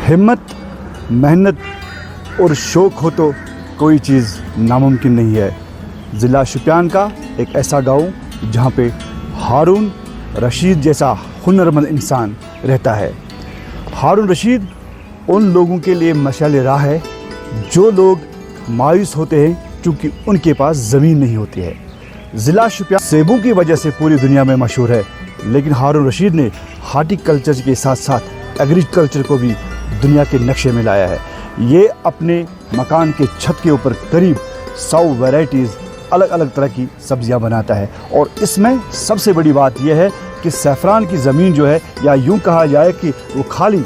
हिम्मत, मेहनत और शौक़ हो तो कोई चीज़ नामुमकिन नहीं है। ज़िला शोपियान का एक ऐसा गाँव जहाँ पे हारून रशीद जैसा हुनरमंद इंसान रहता है। हारून रशीद उन लोगों के लिए मशाल राह है जो लोग मायूस होते हैं क्योंकि उनके पास ज़मीन नहीं होती है। ज़िला शोपियान सेबों की वजह से पूरी दुनिया में मशहूर है, लेकिन हारून रशीद ने हार्टिकल्चर के साथ साथ एग्रीकल्चर को भी दुनिया के नक्शे में लाया है। ये अपने मकान के छत के ऊपर करीब 100 वैरायटीज़ अलग अलग तरह की सब्जियां बनाता है। और इसमें सबसे बड़ी बात यह है कि सैफरान की ज़मीन जो है, या यूं कहा जाए कि वो खाली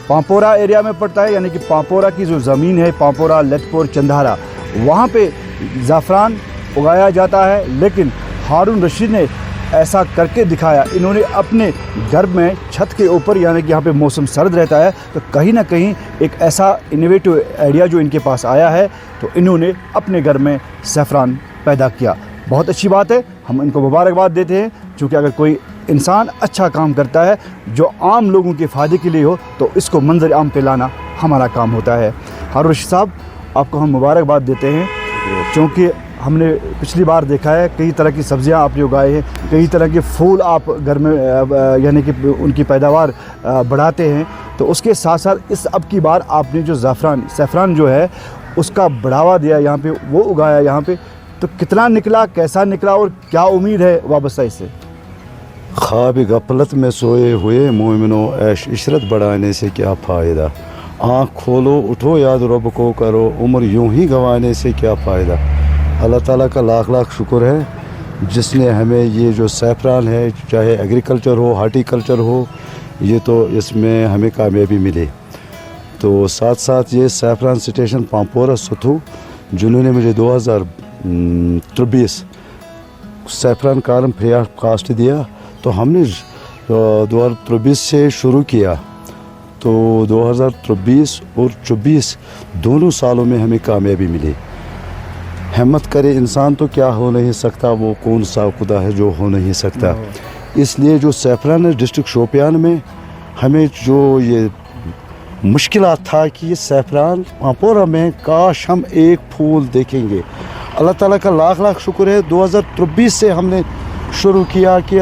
पांपोरा एरिया में पड़ता है, यानी कि पांपोरा की जो ज़मीन है, पांपोरा, लतपुर, चंदारा, वहाँ पे ज़ाफ़रान उगाया जाता है। लेकिन हारून रशीद ने ऐसा करके दिखाया। इन्होंने अपने घर में छत के ऊपर, यानी कि यहाँ पे मौसम सर्द रहता है, तो कहीं ना कहीं एक ऐसा इनोवेटिव आइडिया जो इनके पास आया है, तो इन्होंने अपने घर में सैफरान पैदा किया। बहुत अच्छी बात है, हम इनको मुबारकबाद देते हैं, क्योंकि अगर कोई इंसान अच्छा काम करता है जो आम लोगों के फ़ायदे के लिए हो, तो इसको मंजर आम पे लाना हमारा काम होता है। हारून रशीद साहब, आपको हम मुबारकबाद देते हैं, क्योंकि हमने पिछली बार देखा है कई तरह की सब्ज़ियां आपने उगाए हैं, कई तरह के फूल आप घर में यानी कि उनकी पैदावार बढ़ाते हैं। तो उसके साथ साथ इस अब की बार आपने जो सैफरान जो है उसका बढ़ावा दिया, यहाँ पे वो उगाया यहाँ पे, तो कितना निकला, कैसा निकला और क्या उम्मीद है वाबस्ता इससे? ख्वाब गफलत में सोए हुए मोमिनो ऐश इशरत बढ़ाने से क्या फ़ायदा, आँख खोलो उठो याद रब को करो, उम्र यूं ही गंवाने से क्या फ़ायदा। अल्लाह ताला का लाख लाख शुक्र है जिसने हमें ये जो सैफरान है, चाहे एग्रीकल्चर हो, हार्टिकल्चर हो, ये तो इसमें हमें कामयाबी मिली। तो साथ साथ ये सैफरान स्टेशन पांपोरा सुथू, जिन्होंने मुझे 2023 सैफरान कार्म फ्री ऑफ कास्ट दिया, तो हमने 2023 से शुरू किया, तो 2023 और 24 दोनों सालों में हमें कामयाबी मिली। हिम्मत करे इंसान तो क्या हो नहीं सकता, वो कौन सा खुदा है जो हो नहीं सकता। इसलिए जो सैफरान है डिस्ट्रिक्ट शोपियान में, हमें जो ये मुश्किलात था कि ये सैफरान पांपोरा में काश हम एक फूल देखेंगे। अल्लाह ताला का लाख लाख शुक्र है, 2023 से हमने शुरू किया कि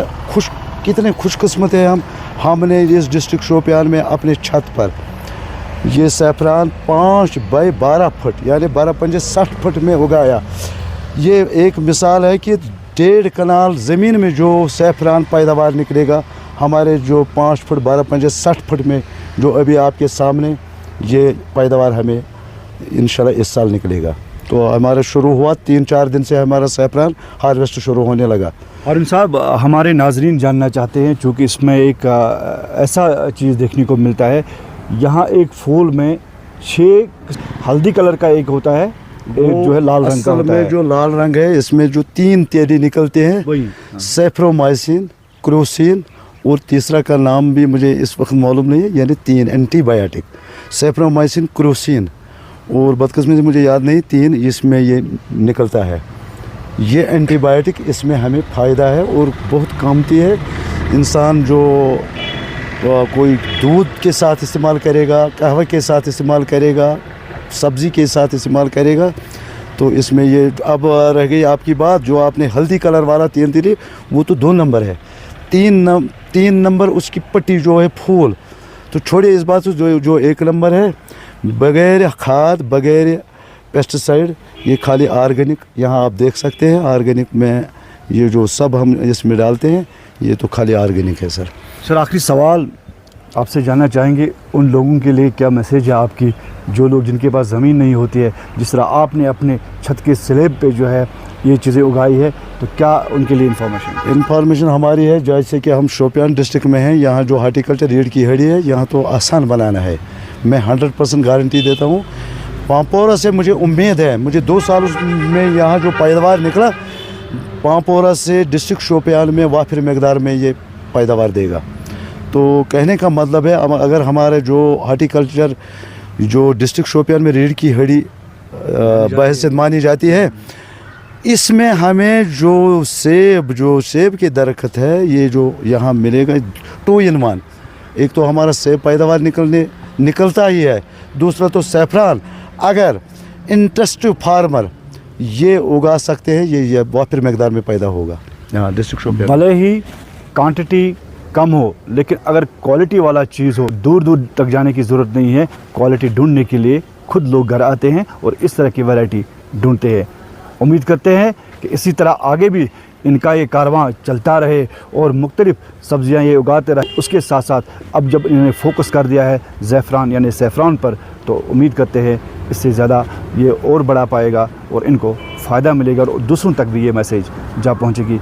कितने खुशकिस्मत है हमने इस डिस्ट्रिक्ट शोपियान में अपने छत पर ये सैफरान 5 बाई 12 फुट, यानी 12 पंजे 60 फुट में उगाया। ये एक मिसाल है कि 1.5 कनाल ज़मीन में जो सैफरान पैदावार निकलेगा, हमारे जो 5 फुट 12 पंजे 60 फुट में जो अभी आपके सामने ये पैदावार हमें इंशाल्लाह इस साल निकलेगा। तो हमारा शुरू हुआ 3-4 दिन से हमारा सैफरान हार्वेस्ट शुरू होने लगा। हारून साहब, हमारे नाजरीन जानना चाहते हैं, चूँकि इसमें एक ऐसा चीज़ देखने को मिलता है, यहाँ एक फूल में 6 हल्दी कलर का एक होता है, एक जो है लाल रंग का होता है। जो लाल रंग है, इसमें जो 3 तेरी निकलते हैं, सेफ्रोमाइसिन, क्रोसिन, और तीसरा का नाम भी मुझे इस वक्त मालूम नहीं है, यानी 3 एंटीबायोटिक, सेफ्रोमाइसिन, क्रोसिन, और बदकिस्मती से मुझे याद नहीं, 3 इसमें ये निकलता है। ये एंटीबायोटिक इसमें हमें फ़ायदा है और बहुत कामती है। इंसान जो कोई दूध के साथ इस्तेमाल करेगा, कहवा के साथ इस्तेमाल करेगा, सब्ज़ी के साथ इस्तेमाल करेगा, तो इसमें ये अब रह गई आपकी बात, जो आपने हल्दी कलर वाला 3 तेरी, वो तो 2 नंबर है। 3 नंबर उसकी पट्टी जो है फूल, तो छोड़िए इस बात से, जो 1 नंबर है, बगैर खाद, बगैर पेस्टिसाइड, ये खाली ऑर्गेनिक, यहाँ आप देख सकते हैं ऑर्गेनिक में ये जो सब हम इसमें डालते हैं, ये तो खाली ऑर्गेनिक है। सर आखिरी सवाल आपसे जानना चाहेंगे, उन लोगों के लिए क्या मैसेज है आपकी, जो लोग जिनके पास ज़मीन नहीं होती है, जिस तरह आपने अपने छत के स्लैब पे जो है ये चीज़ें उगाई है, तो क्या उनके लिए इन्फॉर्मेशन हमारी है, जैसे कि हम शोपियान डिस्ट्रिक्ट में हैं, यहाँ जो हार्टिकल्चर रीढ़ की हड्डी है, यहाँ तो आसान बनाना है, मैं 100% गारंटी देता हूँ। पांपोरा से मुझे उम्मीद है, मुझे 2 साल में यहाँ जो पैदावार निकला, पांपोरा से डिस्ट्रिक्ट शोपियान में वाफिर मकदार में ये पैदावार देगा। तो कहने का मतलब है, अगर हमारे जो हार्टिकल्चर जो डिस्ट्रिक्ट शोपियान में रीढ़ की हड्डी बहैसियत मानी जाती है, इसमें हमें जो सेब के दरख्त है, ये जो यहाँ मिलेगा 2 in 1, एक तो हमारा सेब पैदावार निकलने निकलता ही है। दूसरा तो सैफरान अगर इंटरेस्टिव फार्मर ये उगा सकते हैं, ये वाफिर मकदार में पैदा होगा यहाँ डिस्ट्रिक्ट शोपियान। भले ही क्वांटिटी कम हो, लेकिन अगर क्वालिटी वाला चीज़ हो, दूर दूर तक जाने की ज़रूरत नहीं है। क्वालिटी ढूंढने के लिए खुद लोग घर आते हैं और इस तरह की वैरायटी ढूंढते हैं। उम्मीद करते हैं कि इसी तरह आगे भी इनका ये कारवां चलता रहे और मुख्तलिफ सब्ज़ियाँ ये उगाते रहे। उसके साथ साथ अब जब इन्होंने फोकस कर दिया है ज़ैफ़रान यानी सैफ़रान पर, तो उम्मीद करते हैं इससे ज़्यादा ये और बढ़ा पाएगा और इनको फ़ायदा मिलेगा और दूसरों तक भी ये मैसेज जा पहुँचेगी।